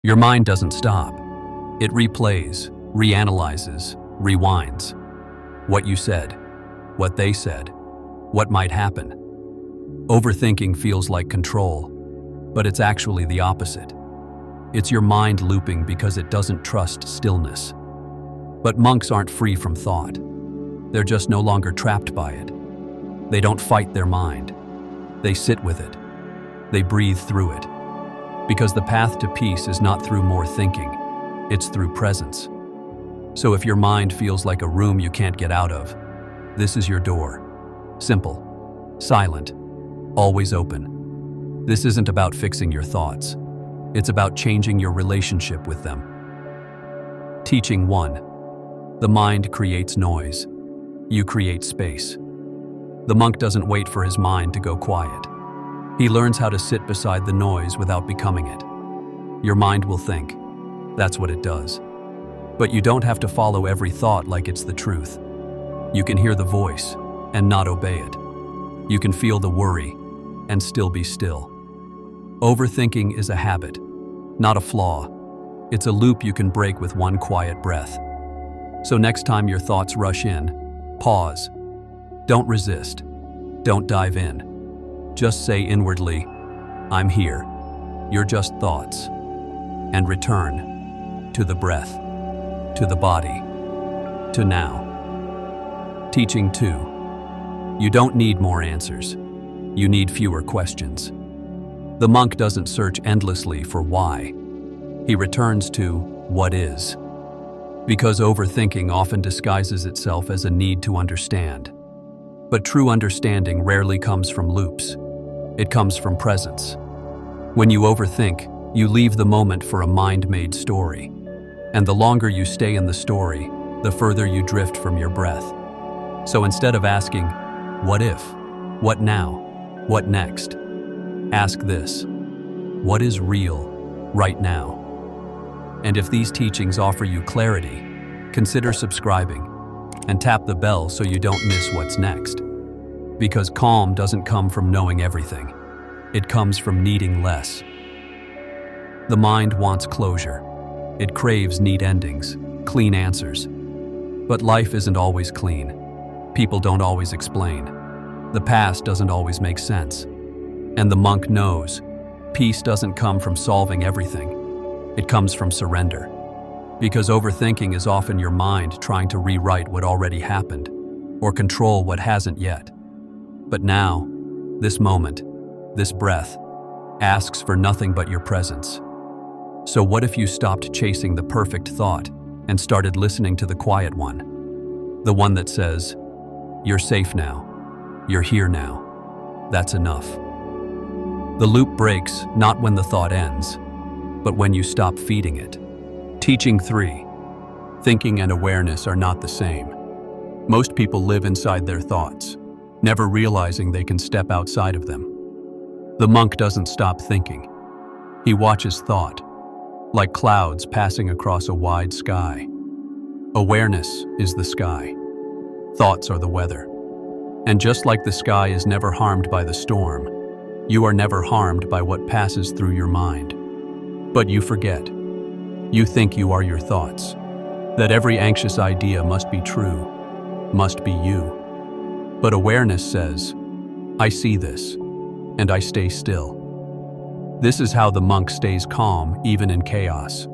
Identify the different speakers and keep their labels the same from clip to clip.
Speaker 1: Your mind doesn't stop. It replays, reanalyzes, rewinds. What you said, what they said, what might happen. Overthinking feels like control, but it's actually the opposite. It's your mind looping because it doesn't trust stillness. But monks aren't free from thought. They're just no longer trapped by it. They don't fight their mind. They sit with it. They breathe through it. Because the path to peace is not through more thinking, it's through presence. So if your mind feels like a room you can't get out of, this is your door. Simple, silent, always open. This isn't about fixing your thoughts. It's about changing your relationship with them. Teaching 1. The mind creates noise. You create space. The monk doesn't wait for his mind to go quiet. He learns how to sit beside the noise without becoming it. Your mind will think. That's what it does. But you don't have to follow every thought like it's the truth. You can hear the voice and not obey it. You can feel the worry and still be still. Overthinking is a habit, not a flaw. It's a loop you can break with one quiet breath. So next time your thoughts rush in, pause. Don't resist. Don't dive in. Just say inwardly, I'm here. You're just thoughts. And return to the breath, to the body, to now. Teaching 2. You don't need more answers. You need fewer questions. The monk doesn't search endlessly for why. He returns to what is. Because overthinking often disguises itself as a need to understand. But true understanding rarely comes from loops. It comes from presence. When you overthink, you leave the moment for a mind-made story. And the longer you stay in the story, the further you drift from your breath. So instead of asking, what if? What now? What next? Ask this, what is real right now? And if these teachings offer you clarity, consider subscribing and tap the bell so you don't miss what's next. Because calm doesn't come from knowing everything. It comes from needing less. The mind wants closure. It craves neat endings, clean answers. But life isn't always clean. People don't always explain. The past doesn't always make sense. And the monk knows, peace doesn't come from solving everything. It comes from surrender. Because overthinking is often your mind trying to rewrite what already happened, or control what hasn't yet. But now, this moment, this breath, asks for nothing but your presence. So what if you stopped chasing the perfect thought and started listening to the quiet one? The one that says, you're safe now, you're here now, that's enough. The loop breaks not when the thought ends, but when you stop feeding it. Teaching 3. Thinking and awareness are not the same. Most people live inside their thoughts, never realizing they can step outside of them. The monk doesn't stop thinking. He watches thought, like clouds passing across a wide sky. Awareness is the sky. Thoughts are the weather. And just like the sky is never harmed by the storm, you are never harmed by what passes through your mind. But you forget. You think you are your thoughts, that every anxious idea must be true, must be you. But awareness says, I see this, and I stay still. This is how the monk stays calm even in chaos.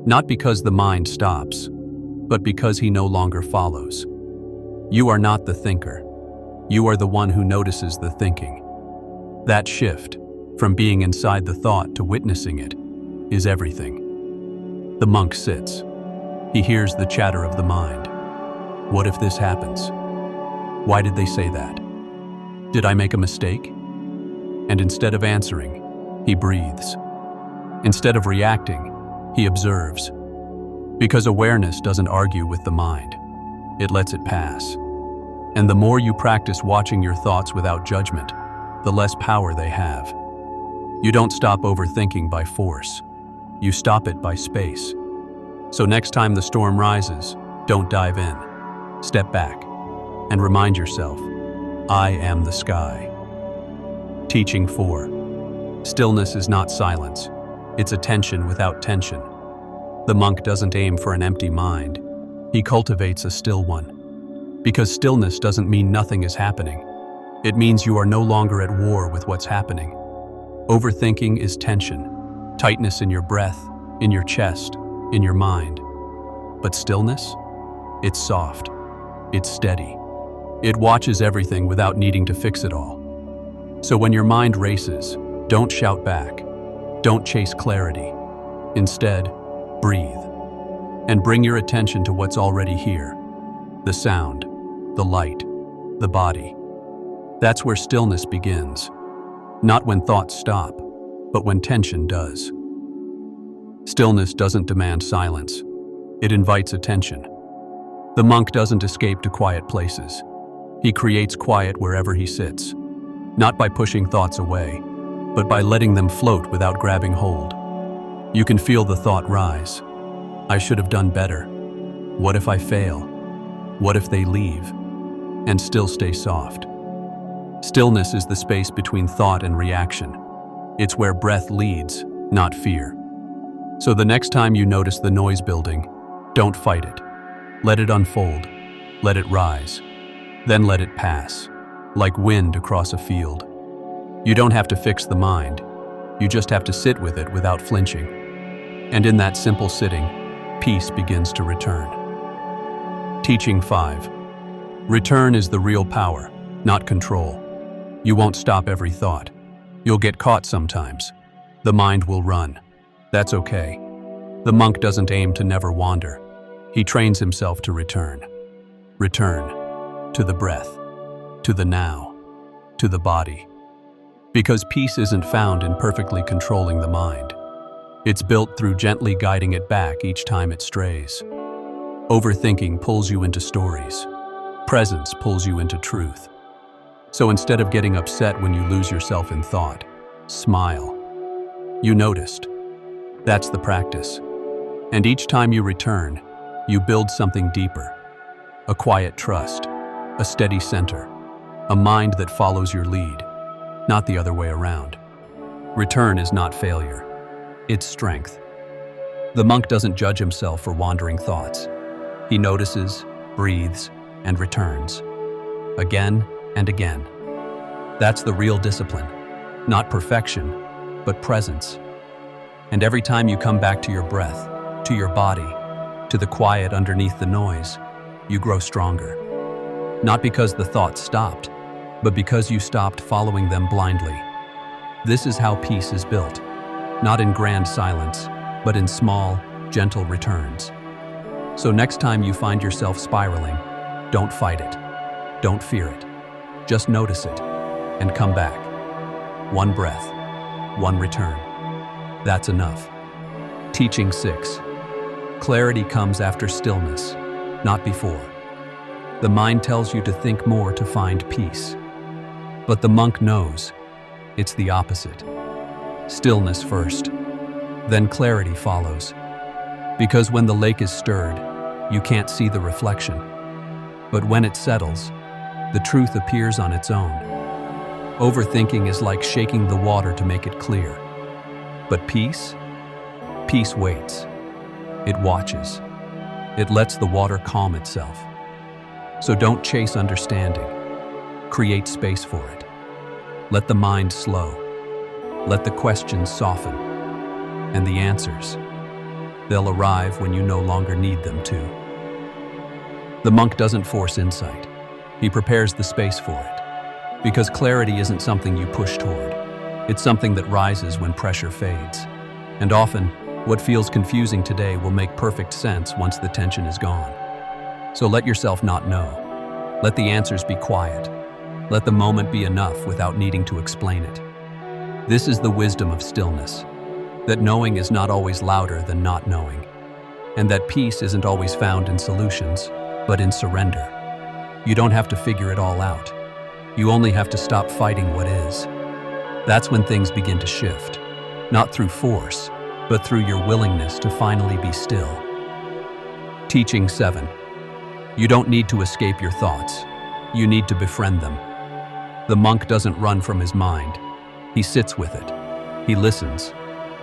Speaker 1: Not because the mind stops, but because he no longer follows. You are not the thinker. You are the one who notices the thinking. That shift, from being inside the thought to witnessing it, is everything. The monk sits. He hears the chatter of the mind. What if this happens? Why did they say that? Did I make a mistake? And instead of answering, he breathes. Instead of reacting, he observes. Because awareness doesn't argue with the mind. It lets it pass. And the more you practice watching your thoughts without judgment, the less power they have. You don't stop overthinking by force. You stop it by space. So next time the storm rises, don't dive in. Step back and remind yourself, I am the sky. Teaching 4. Stillness is not silence. It's attention without tension. The monk doesn't aim for an empty mind. He cultivates a still one. Because stillness doesn't mean nothing is happening. It means you are no longer at war with what's happening. Overthinking is tension, tightness in your breath, in your chest, in your mind. But stillness? It's soft. It's steady. It watches everything without needing to fix it all. So when your mind races, don't shout back. Don't chase clarity. Instead, breathe. And bring your attention to what's already here. The sound, the light, the body. That's where stillness begins. Not when thoughts stop, but when tension does. Stillness doesn't demand silence. It invites attention. The monk doesn't escape to quiet places. He creates quiet wherever he sits, not by pushing thoughts away, but by letting them float without grabbing hold. You can feel the thought rise. I should have done better. What if I fail? What if they leave? And still stay soft. Stillness is the space between thought and reaction. It's where breath leads, not fear. So the next time you notice the noise building, don't fight it. Let it unfold. Let it rise. Then let it pass, like wind across a field. You don't have to fix the mind. You just have to sit with it without flinching. And in that simple sitting, peace begins to return. Teaching 5. Return is the real power, not control. You won't stop every thought. You'll get caught sometimes. The mind will run. That's okay. The monk doesn't aim to never wander. He trains himself to return. Return to the breath, to the now, to the body. Because peace isn't found in perfectly controlling the mind. It's built through gently guiding it back each time it strays. Overthinking pulls you into stories. Presence pulls you into truth. So instead of getting upset when you lose yourself in thought, smile. You noticed. That's the practice. And each time you return, you build something deeper. A quiet trust, a steady center, a mind that follows your lead, not the other way around. Return is not failure. It's strength. The monk doesn't judge himself for wandering thoughts. He notices, breathes, and returns. Again and again. That's the real discipline. Not perfection, but presence. And every time you come back to your breath, to your body, to the quiet underneath the noise, you grow stronger. Not because the thoughts stopped, but because you stopped following them blindly. This is how peace is built. Not in grand silence, but in small, gentle returns. So next time you find yourself spiraling, don't fight it. Don't fear it. Just notice it and come back. One breath, one return. That's enough. Teaching 6. Clarity comes after stillness, not before. The mind tells you to think more to find peace. But the monk knows it's the opposite. Stillness first, then clarity follows. Because when the lake is stirred, you can't see the reflection. But when it settles, the truth appears on its own. Overthinking is like shaking the water to make it clear. But peace? Peace waits. It watches. It lets the water calm itself. So don't chase understanding. Create space for it. Let the mind slow. Let the questions soften. And the answers, they'll arrive when you no longer need them to. The monk doesn't force insight. He prepares the space for it. Because clarity isn't something you push toward. It's something that rises when pressure fades. And often, what feels confusing today will make perfect sense once the tension is gone. So let yourself not know. Let the answers be quiet. Let the moment be enough without needing to explain it. This is the wisdom of stillness, that knowing is not always louder than not knowing, and that peace isn't always found in solutions, but in surrender. You don't have to figure it all out. You only have to stop fighting what is. That's when things begin to shift, not through force, but through your willingness to finally be still. Teaching 7. You don't need to escape your thoughts. You need to befriend them. The monk doesn't run from his mind. He sits with it. He listens.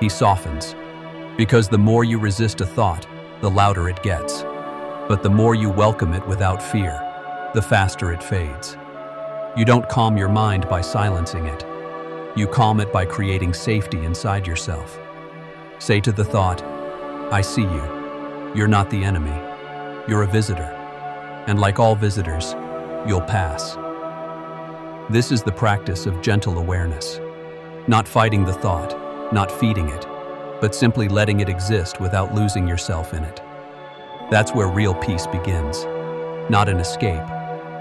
Speaker 1: He softens. Because the more you resist a thought, the louder it gets. But the more you welcome it without fear, the faster it fades. You don't calm your mind by silencing it. You calm it by creating safety inside yourself. Say to the thought, I see you. You're not the enemy. You're a visitor. And like all visitors, you'll pass. This is the practice of gentle awareness. Not fighting the thought, not feeding it, but simply letting it exist without losing yourself in it. That's where real peace begins. Not in escape,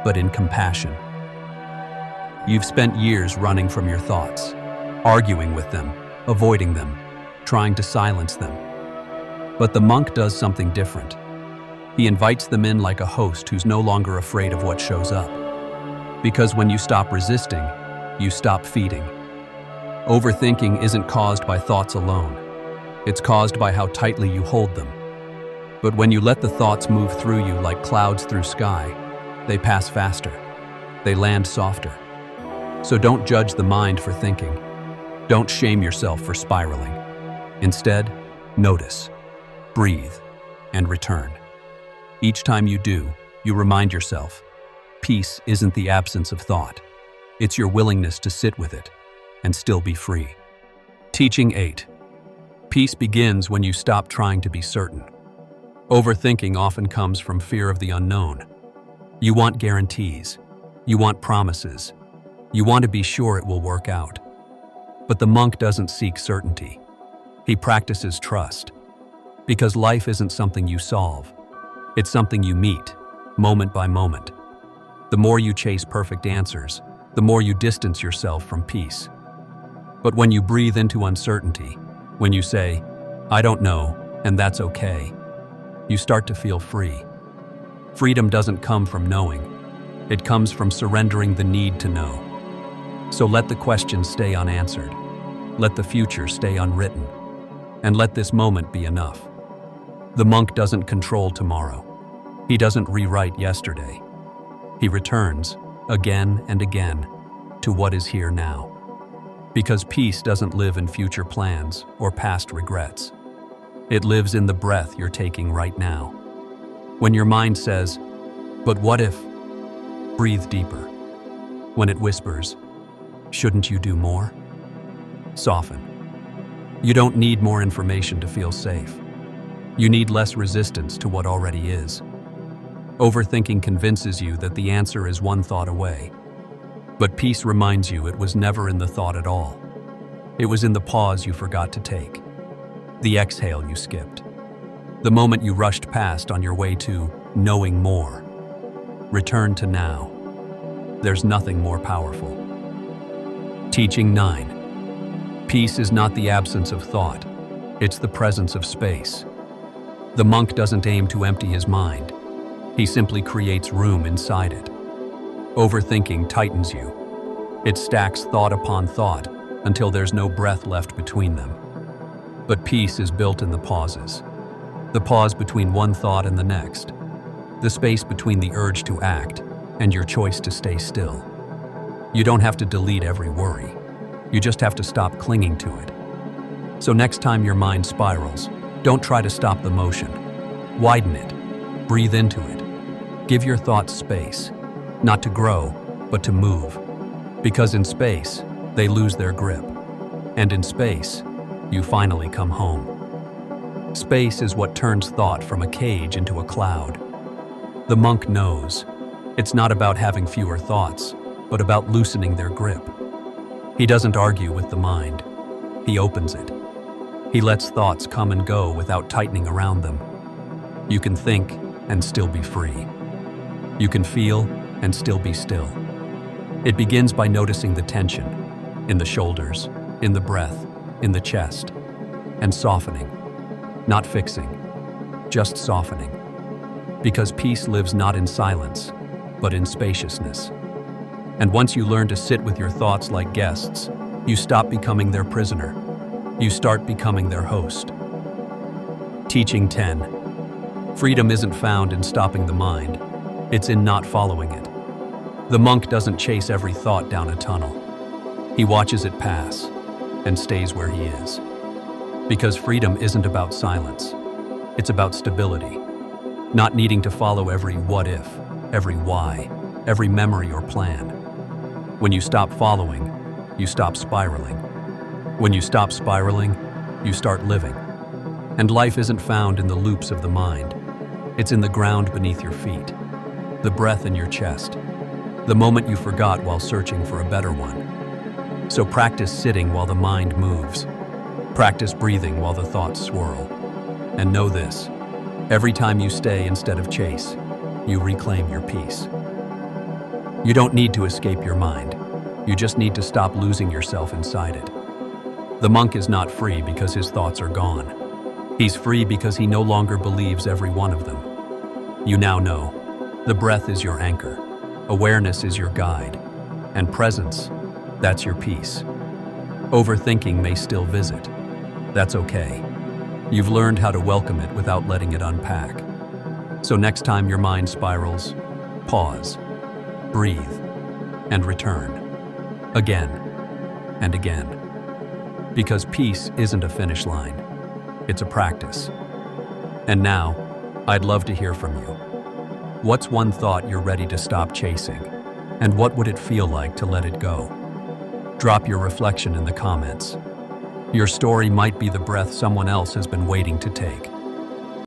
Speaker 1: but in compassion. You've spent years running from your thoughts, arguing with them, avoiding them, trying to silence them. But the monk does something different. He invites them in like a host who's no longer afraid of what shows up. Because when you stop resisting, you stop feeding. Overthinking isn't caused by thoughts alone. It's caused by how tightly you hold them. But when you let the thoughts move through you like clouds through sky, they pass faster. They land softer. So don't judge the mind for thinking. Don't shame yourself for spiraling. Instead, notice, breathe, and return. Each time you do, you remind yourself, peace isn't the absence of thought. It's your willingness to sit with it and still be free. Teaching 8. Peace begins when you stop trying to be certain. Overthinking often comes from fear of the unknown. You want guarantees. You want promises. You want to be sure it will work out. But the monk doesn't seek certainty. He practices trust. Because life isn't something you solve. It's something you meet, moment by moment. The more you chase perfect answers, the more you distance yourself from peace. But when you breathe into uncertainty, when you say, I don't know, and that's okay, you start to feel free. Freedom doesn't come from knowing. It comes from surrendering the need to know. So let the questions stay unanswered. Let the future stay unwritten. And let this moment be enough. The monk doesn't control tomorrow. He doesn't rewrite yesterday. He returns, again and again, to what is here now. Because peace doesn't live in future plans or past regrets. It lives in the breath you're taking right now. When your mind says, but what if? Breathe deeper. When it whispers, shouldn't you do more? Soften. You don't need more information to feel safe. You need less resistance to what already is. Overthinking convinces you that the answer is one thought away. But peace reminds you it was never in the thought at all. It was in the pause you forgot to take. The exhale you skipped. The moment you rushed past on your way to knowing more. Return to now. There's nothing more powerful. Teaching 9. Peace is not the absence of thought. It's the presence of space. The monk doesn't aim to empty his mind. He simply creates room inside it. Overthinking tightens you. It stacks thought upon thought until there's no breath left between them. But peace is built in the pauses. The pause between one thought and the next. The space between the urge to act and your choice to stay still. You don't have to delete every worry. You just have to stop clinging to it. So next time your mind spirals, don't try to stop the motion. Widen it. Breathe into it. Give your thoughts space. Not to grow, but to move. Because in space, they lose their grip. And in space, you finally come home. Space is what turns thought from a cage into a cloud. The monk knows. It's not about having fewer thoughts, but about loosening their grip. He doesn't argue with the mind. He opens it. He lets thoughts come and go without tightening around them. You can think and still be free. You can feel and still be still. It begins by noticing the tension in the shoulders, in the breath, in the chest, and softening. Not fixing, just softening. Because peace lives not in silence, but in spaciousness. And once you learn to sit with your thoughts like guests, you stop becoming their prisoner. You start becoming their host. Teaching 10. Freedom isn't found in stopping the mind. It's in not following it. The monk doesn't chase every thought down a tunnel. He watches it pass and stays where he is. Because freedom isn't about silence. It's about stability. Not needing to follow every what if, every why, every memory or plan. When you stop following, you stop spiraling. When you stop spiraling, you start living. And life isn't found in the loops of the mind. It's in the ground beneath your feet, the breath in your chest, the moment you forgot while searching for a better one. So practice sitting while the mind moves. Practice breathing while the thoughts swirl. And know this, every time you stay instead of chase, you reclaim your peace. You don't need to escape your mind. You just need to stop losing yourself inside it. The monk is not free because his thoughts are gone. He's free because he no longer believes every one of them. You now know, the breath is your anchor, awareness is your guide, and presence, that's your peace. Overthinking may still visit. That's okay. You've learned how to welcome it without letting it unpack. So next time your mind spirals, pause, breathe, and return. Again and again. Because peace isn't a finish line. It's a practice. And now, I'd love to hear from you. What's one thought you're ready to stop chasing? And what would it feel like to let it go? Drop your reflection in the comments. Your story might be the breath someone else has been waiting to take.